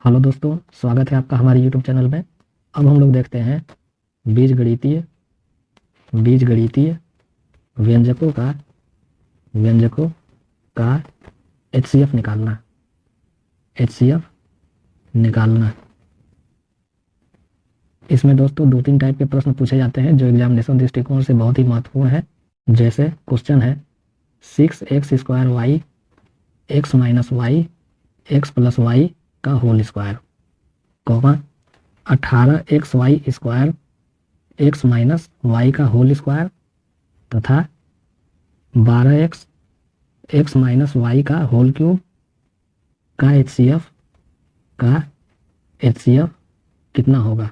Hello दोस्तों, स्वागत है आपका हमारे यूट्यूब चैनल में। अब हम लोग देखते हैं बीजगणितीय बीजगणितीय व्यंजकों का व्यंजकों का एचसीएफ निकालना। एचसीएफ निकालना। इसमें दोस्तों दो तीन टाइप के प्रश्न पूछे जाते हैं जो एग्जामिनेशन दृष्टिकोण से बहुत ही महत्वपूर्ण है। जैसे क्वेश्चन है 6x² x minus Y X plus Y का whole square, 18xy² x minus Y का होल स्क्वायर तथा 12x x माइनस वाई का होल क्यूब का एचसीएफ कितना होगा।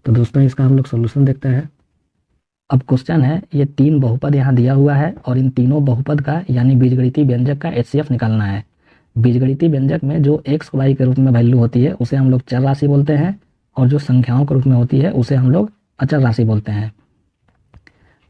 तो दोस्तों इसका हम लोग सोल्यूशन देखते हैं। अब क्वेश्चन है, ये तीन बहुपद यहाँ दिया हुआ है और इन तीनों बहुपद का यानी बीजगणितीय व्यंजक का एचसीएफ निकालना है। बीजगणितीय व्यंजक में जो एक्स वाई के रूप में वैल्यू होती है उसे हम लोग चर राशि बोलते हैं, और जो संख्याओं के रूप में होती है उसे हम लोग अचर राशि बोलते हैं।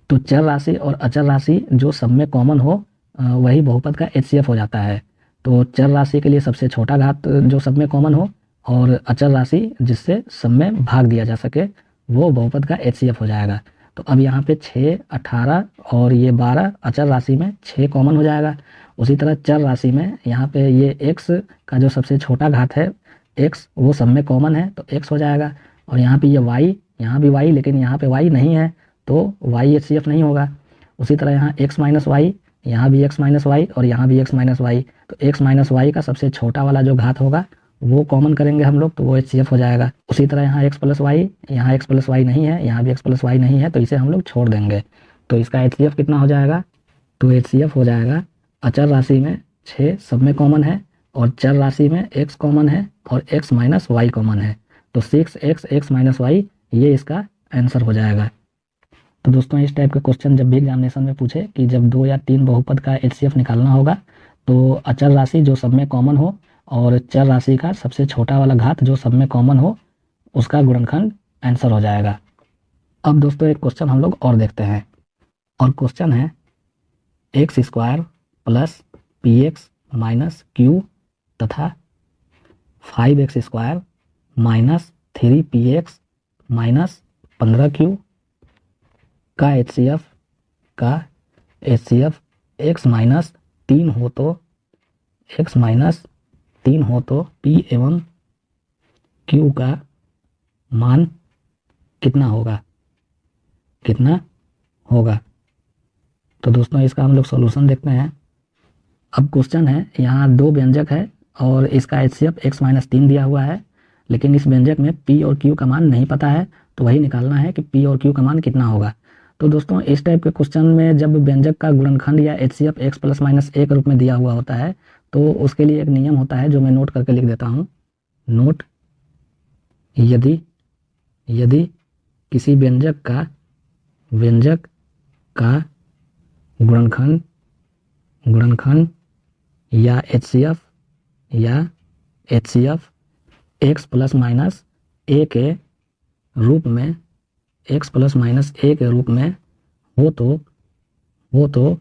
तो चर राशि और अचर राशि जो सब में कॉमन हो वही बहुपद का एचसीएफ हो जाता है। तो चर राशि के लिए सबसे छोटा घात जो सब में कॉमन हो और अचर राशि जिससे सब में भाग दिया जा सके वो बहुपद का एचसीएफ हो जाएगा। तो अब यहाँ पे 6, 18 और ये 12 अचर राशि में 6 कॉमन हो जाएगा। उसी तरह चर राशि में यहाँ पे ये x का जो सबसे छोटा घात है x वो सब में कॉमन है तो x हो जाएगा। और यहाँ पे ये y, यहाँ भी y, लेकिन यहाँ पे y नहीं है तो y एचसीएफ नहीं होगा। उसी तरह यहाँ x माइनस वाई, यहाँ भी x माइनस वाई और यहाँ भी x माइनस वाई, तो x माइनस वाई का सबसे छोटा वाला जो घात होगा वो कॉमन करेंगे हम लोग तो वो एचसीएफ हो जाएगा। उसी तरह यहाँ x प्लस वाई, यहाँ x प्लस वाई नहीं है, यहाँ भी x प्लस वाई नहीं है तो इसे हम लोग छोड़ देंगे। तो इसका एचसीएफ कितना हो जाएगा, तो एचसीएफ हो जाएगा अचर राशि में 6 सब में कॉमन है और चर राशि में x कॉमन है और x माइनस वाई कॉमन है, तो 6x x माइनस वाई ये इसका आंसर हो जाएगा। तो दोस्तों इस टाइप के क्वेश्चन जब भी एग्जामिनेशन में पूछे कि जब 2 या 3 बहुपद का एचसीएफ निकालना होगा तो अचर राशि जो सब में कॉमन हो और चर राशि का सबसे छोटा वाला घात जो सब में कॉमन हो उसका गुणनखंड आंसर हो जाएगा। अब दोस्तों एक क्वेश्चन हम लोग और देखते हैं, और क्वेश्चन है x² plus px minus Q तथा 5x² minus 3px minus 15q का एचसीएफ x माइनस 3 हो तो p एवं q का मान कितना होगा। तो दोस्तों इसका हम लोग सॉल्यूशन देखते हैं। अब क्वेश्चन है, यहाँ दो व्यंजक है और इसका एचसीएफ x माइनस 3 दिया हुआ है, लेकिन इस व्यंजक में p और q का मान नहीं पता है तो वही निकालना है कि p और q का मान कितना होगा। तो दोस्तों इस टाइप के क्वेश्चन में जब व्यंजक का गुणनखंड या HCF x plus minus a के रूप में दिया हुआ होता है तो उसके लिए एक नियम होता है जो मैं नोट करके लिख देता हूँ। नोट, यदि किसी व्यंजक का गुणनखंड या HCF x plus minus a के रूप में हो तो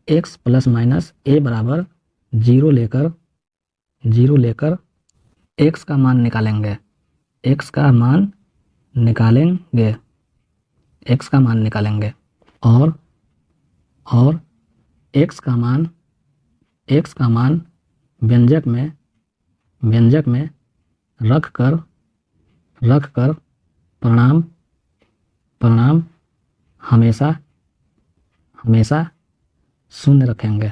x प्लस माइनस a बराबर 0 लेकर x का मान निकालेंगे। और x का मान व्यंजक में रख कर परिणाम हमेशा शून्य रखेंगे।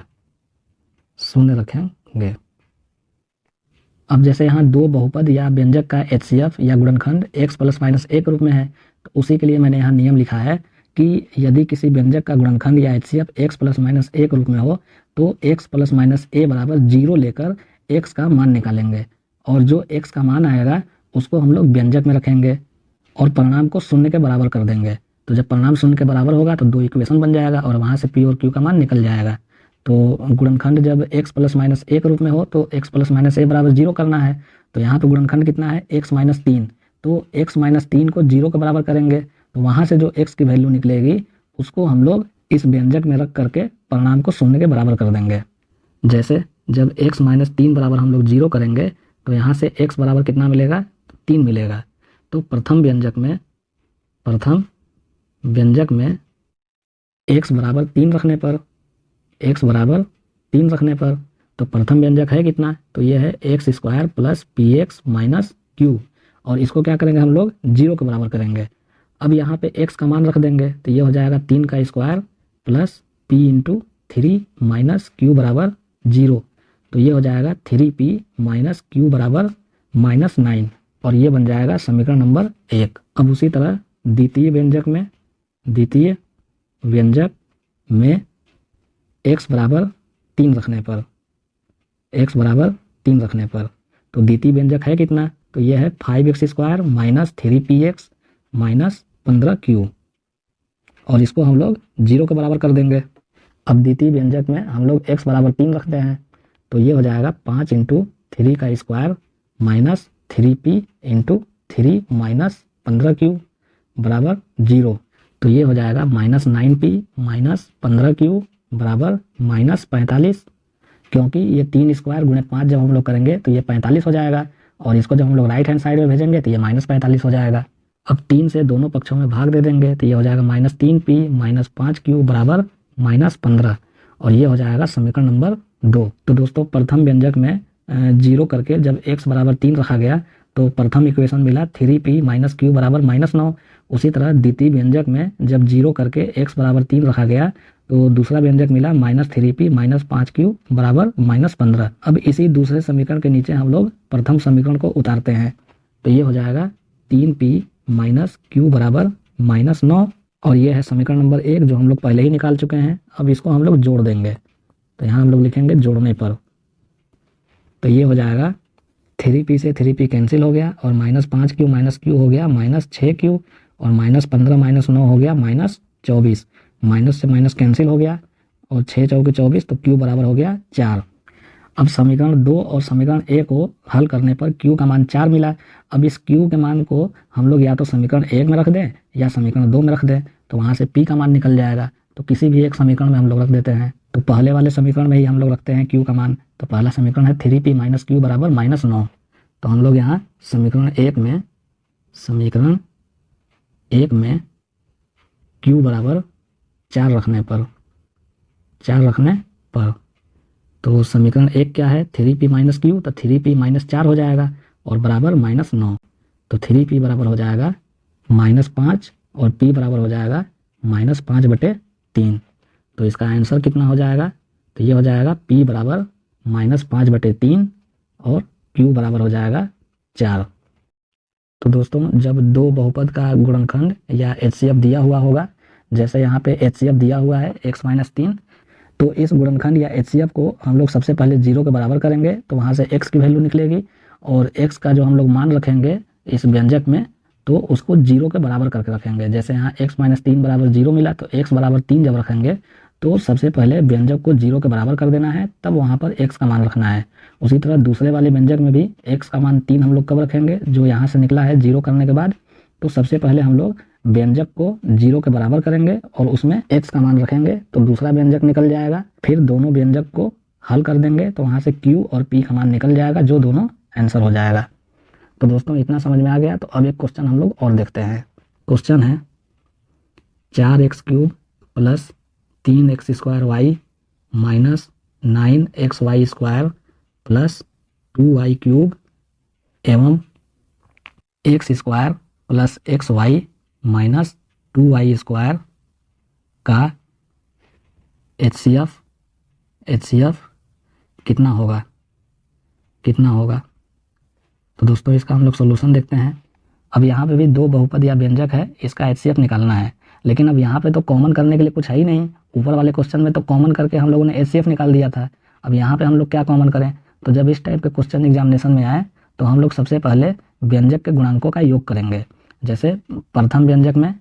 अब जैसे यहाँ दो बहुपद या व्यंजक का एचसीएफ या गुणनखंड x प्लस माइनस a के रूप में है तो उसी के लिए मैंने यहाँ नियम लिखा है कि यदि किसी व्यंजक का गुणनखंड या HCF x plus minus a के रूप में हो तो x प्लस माइनस a बराबर 0 लेकर x का मान निकालेंगे, और जो x का मान आएगा उसको हम लोग व्यंजक में रखेंगे और परिणाम को शून्य के बराबर कर देंगे। तो जब परिणाम शून्य के बराबर होगा तो दो इक्वेशन बन जाएगा और वहाँ से p और q का मान निकल जाएगा। तो गुणनखंड जब x प्लस माइनस a के रूप में हो तो x प्लस माइनस a बराबर 0 करना है, तो यहाँ पे गुणनखंड कितना है x माइनस 3, तो x माइनस 3 को 0 के बराबर करेंगे तो वहाँ से जो x की वैल्यू निकलेगी उसको हम लोग इस व्यंजक में रख करके परिणाम को शून्य के बराबर कर देंगे। जैसे जब x माइनस 3 बराबर हम लोग 0 करेंगे तो यहाँ से x बराबर कितना मिलेगा, 3 मिलेगा। तो प्रथम व्यंजक में x बराबर 3 रखने पर, तो प्रथम व्यंजक है कितना, तो ये है x square plus P x minus Q, और इसको क्या करेंगे हम लोग 0 के बराबर करेंगे। अब यहाँ पे x का मान रख देंगे तो ये हो जाएगा 3 का square plus p into 3 minus Q बराबर 0, तो ये हो जाएगा 3p माइनस क्यू बराबर -9, और ये बन जाएगा समीकरण नंबर 1। अब उसी तरह द्वितीय व्यंजक में x बराबर 3 रखने पर, तो द्वितीय व्यंजक है कितना, तो ये है 5x square minus 3px minus 15q, और इसको हम लोग 0 के बराबर कर देंगे। अब द्वितीय व्यंजक में हम लोग x बराबर 3 रखते हैं, तो ये हो जाएगा 5 इंटू 3 का square minus 3p into 3 minus 15q बराबर 0, तो ये हो जाएगा -9p माइनस 15q बराबर -45, क्योंकि ये 3 स्क्वायर गुणे 5 जब हम लोग करेंगे तो ये 45 हो जाएगा, और इसको जब हम लोग राइट हैंड साइड में भेजेंगे तो ये -45 हो जाएगा। अब 3 से दोनों पक्षों में भाग दे देंगे तो ये हो जाएगा -3p माइनस 5q बराबर -15, और ये हो जाएगा समीकरण नंबर 2। तो दोस्तों प्रथम व्यंजक में 0 करके जब x बराबर 3 रखा गया तो प्रथम इक्वेशन मिला 3p माइनस क्यू बराबर -9। उसी तरह द्वितीय व्यंजक में जब 0 करके x बराबर 3 रखा गया तो दूसरा व्यंजक मिला -3p माइनस 5q बराबर -15। अब इसी दूसरे समीकरण के नीचे हम लोग प्रथम समीकरण को उतारते हैं, तो ये हो जाएगा 3p माइनस क्यू बराबर -9, और ये है समीकरण नंबर 1 जो हम लोग पहले ही निकाल चुके हैं। अब इसको हम लोग जोड़ देंगे, तो यहाँ हम लोग लिखेंगे जोड़ने पर, तो ये हो जाएगा 3p से 3p कैंसिल हो गया, और -5q हो गया -6q, और -15 -9 हो गया -24, माइनस से माइनस कैंसिल हो गया, और 6 चौके 24, तो q बराबर हो गया 4। अब समीकरण 2 और समीकरण 1 को हल करने पर q का मान 4 मिला। अब इस q के मान को हम लोग या तो समीकरण 1 में रख दें या समीकरण 2 में रख दें, तो वहाँ से p का मान निकल जाएगा। तो किसी भी एक समीकरण में हम लोग रख देते हैं, तो पहले वाले समीकरण में ही हम लोग रखते हैं q का मान। तो पहला समीकरण है 3p माइनस क्यू बराबर -9, तो हम लोग यहाँ समीकरण 1 में q बराबर 4 रखने पर, तो समीकरण 1 क्या है 3p माइनस क्यू, तो 3p माइनस 4 हो जाएगा और बराबर -9, तो 3p बराबर हो जाएगा -5 और p बराबर हो जाएगा -5/3। तो इसका आंसर कितना हो जाएगा, तो ये हो जाएगा p बराबर -5/3 और q बराबर हो जाएगा 4। तो दोस्तों जब दो बहुपद का गुणनखंड या HCF दिया हुआ होगा, जैसे यहाँ पे HCF दिया हुआ है x माइनस 3, तो इस गुणनखंड या HCF को हम लोग सबसे पहले 0 के बराबर करेंगे, तो वहाँ से x की वैल्यू निकलेगी, और x का जो हम लोग मान रखेंगे इस व्यंजक में तो उसको 0 के बराबर करके रखेंगे। जैसे यहाँ x माइनस 3 बराबर 0 मिला, तो x बराबर 3 जब रखेंगे तो सबसे पहले व्यंजक को 0 के बराबर कर देना है, तब वहाँ पर x का मान रखना है। उसी तरह दूसरे वाले व्यंजक में भी x का मान 3 हम लोग कब रखेंगे, जो यहाँ से निकला है 0 करने के बाद, तो सबसे पहले हम लोग व्यंजक को 0 के बराबर करेंगे और उसमें x का मान रखेंगे, तो दूसरा व्यंजक निकल जाएगा। फिर दोनों व्यंजक को हल कर देंगे तो वहाँ से q और p का मान निकल जाएगा, जो दोनों आंसर हो जाएगा। तो दोस्तों इतना समझ में आ गया। तो अब एक क्वेश्चन हम लोग और देखते हैं। क्वेश्चन है 4x³ plus 3x² minus 9xy² plus 2y³ एवं x² plus xy minus 2y² का HCF कितना होगा। तो दोस्तों इसका हम लोग सोल्यूशन देखते हैं। अब यहाँ पे भी दो बहुपद या व्यंजक है, इसका HCF निकालना है, लेकिन अब यहाँ पे तो कॉमन करने के लिए कुछ है ही नहीं। ऊपर वाले क्वेश्चन में तो कॉमन करके हम लोगों ने HCF निकाल दिया था। अब यहाँ पे हम लोग क्या कॉमन करें, तो जब इस टाइप के क्वेश्चन एग्जामिनेशन में आए तो हम लोग सबसे पहले व्यंजक के गुणांकों का योग करेंगे। जैसे प्रथम व्यंजक में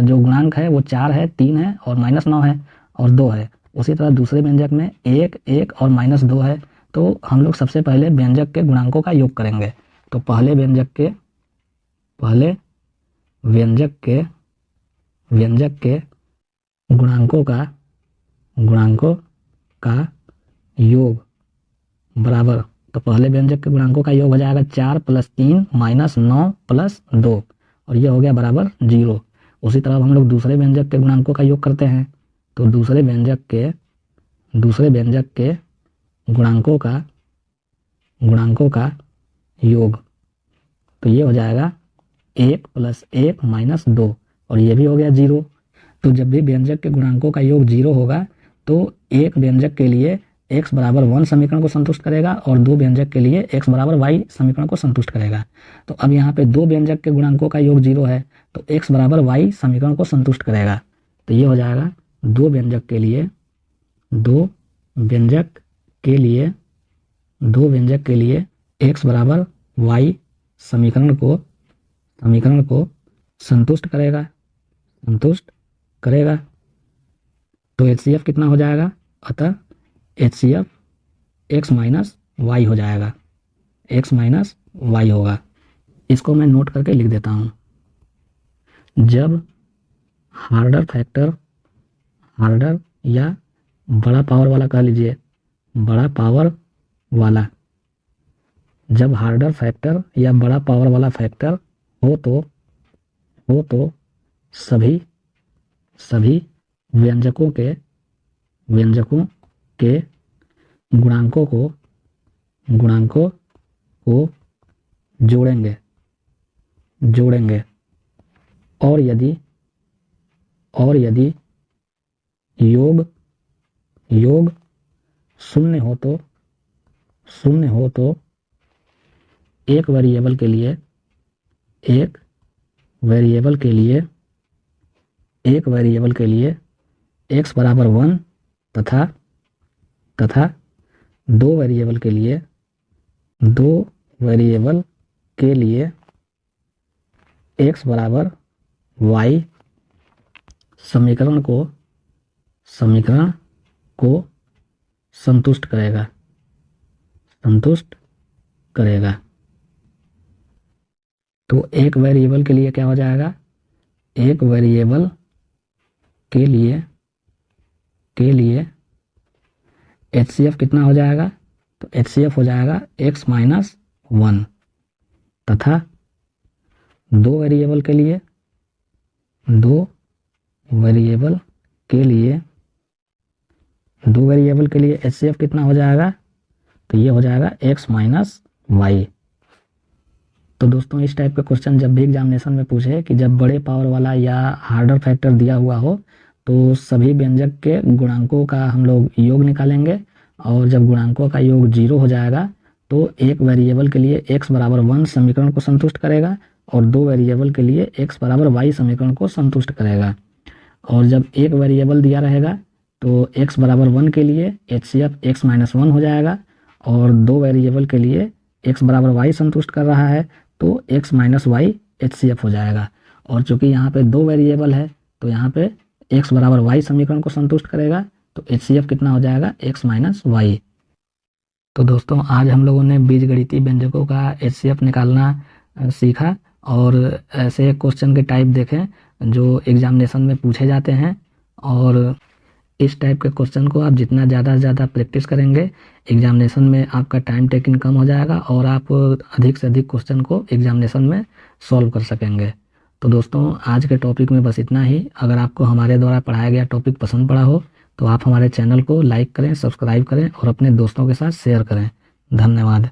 जो गुणांक है वो 4 है, 3 है और -9 है और 2 है। उसी तरह दूसरे व्यंजक में 1, 1 और -2 है। तो हम लोग सबसे पहले व्यंजक के गुणांकों का योग करेंगे। तो पहले व्यंजक के गुणांकों का योग बराबर, तो पहले व्यंजक के गुणांकों का योग हो जाएगा 4 + 3 - 9 + 2 और ये हो गया बराबर 0। उसी तरह हम लोग दूसरे व्यंजक के गुणांकों का योग करते हैं, तो दूसरे व्यंजक के गुणांकों का योग, तो ये हो जाएगा 1 + 1 - 2 और ये भी हो गया 0। तो जब भी व्यंजक के गुणांकों का योग 0 होगा तो एक व्यंजक के लिए x बराबर 1 समीकरण को संतुष्ट करेगा और दो व्यंजक के लिए x बराबर y समीकरण को संतुष्ट करेगा। तो अब यहाँ पे दो व्यंजक के गुणांकों का योग 0 है तो x बराबर y समीकरण को संतुष्ट करेगा। तो ये हो जाएगा दो व्यंजक के लिए x बराबर y समीकरण को संतुष्ट करेगा। तो HCF कितना हो जाएगा? अतः HCF x माइनस वाई हो जाएगा, x माइनस वाई होगा। इसको मैं नोट करके लिख देता हूँ। जब हार्डर या बड़ा पावर वाला कह लीजिए, बड़ा पावर वाला, जब हार्डर फैक्टर या बड़ा पावर वाला फैक्टर हो तो सभी व्यंजकों के गुणांकों को जोड़ेंगे और यदि योग शून्य हो तो एक वेरिएबल के लिए x बराबर 1 तथा दो वेरिएबल के लिए x बराबर y समीकरण को संतुष्ट करेगा। तो एक वेरिएबल के लिए क्या हो जाएगा? एक वेरिएबल के लिए HCF कितना हो जाएगा? तो HCF हो जाएगा x माइनस 1 तथा दो वेरिएबल के लिए HCF कितना हो जाएगा? तो ये हो जाएगा x माइनस वाई। तो दोस्तों इस टाइप के क्वेश्चन जब भी एग्जामिनेशन में पूछे कि जब बड़े पावर वाला या हार्डर फैक्टर दिया हुआ हो तो सभी व्यंजक के गुणांकों का हम लोग योग निकालेंगे और जब गुणांकों का योग 0 हो जाएगा तो एक वेरिएबल के लिए x बराबर 1 समीकरण को संतुष्ट करेगा और दो वेरिएबल के लिए x बराबर y समीकरण को संतुष्ट करेगा। और जब एक वेरिएबल दिया रहेगा तो x बराबर 1 के लिए HCF x माइनस 1 हो जाएगा और दो वेरिएबल के लिए x बराबर y संतुष्ट कर रहा है तो x माइनस वाई HCF हो जाएगा। और चूंकि यहाँ पे दो वेरिएबल है तो यहाँ पे x बराबर y समीकरण को संतुष्ट करेगा तो HCF कितना हो जाएगा? x minus Y. तो दोस्तों आज हम लोगों ने बीजगणितीय व्यंजकों का HCF निकालना सीखा और ऐसे क्वेश्चन के टाइप देखें जो एग्जामिनेशन में पूछे जाते हैं। और इस टाइप के क्वेश्चन को आप जितना ज़्यादा से ज़्यादा प्रैक्टिस करेंगे एग्जामिनेशन में आपका टाइम टेकिंग कम हो जाएगा और आप अधिक से अधिक क्वेश्चन को एग्जामिनेशन में सॉल्व कर सकेंगे। तो दोस्तों आज के टॉपिक में बस इतना ही। अगर आपको हमारे द्वारा पढ़ाया गया टॉपिक पसंद पड़ा हो तो आप हमारे चैनल को लाइक करें, सब्सक्राइब करें और अपने दोस्तों के साथ शेयर करें। धन्यवाद।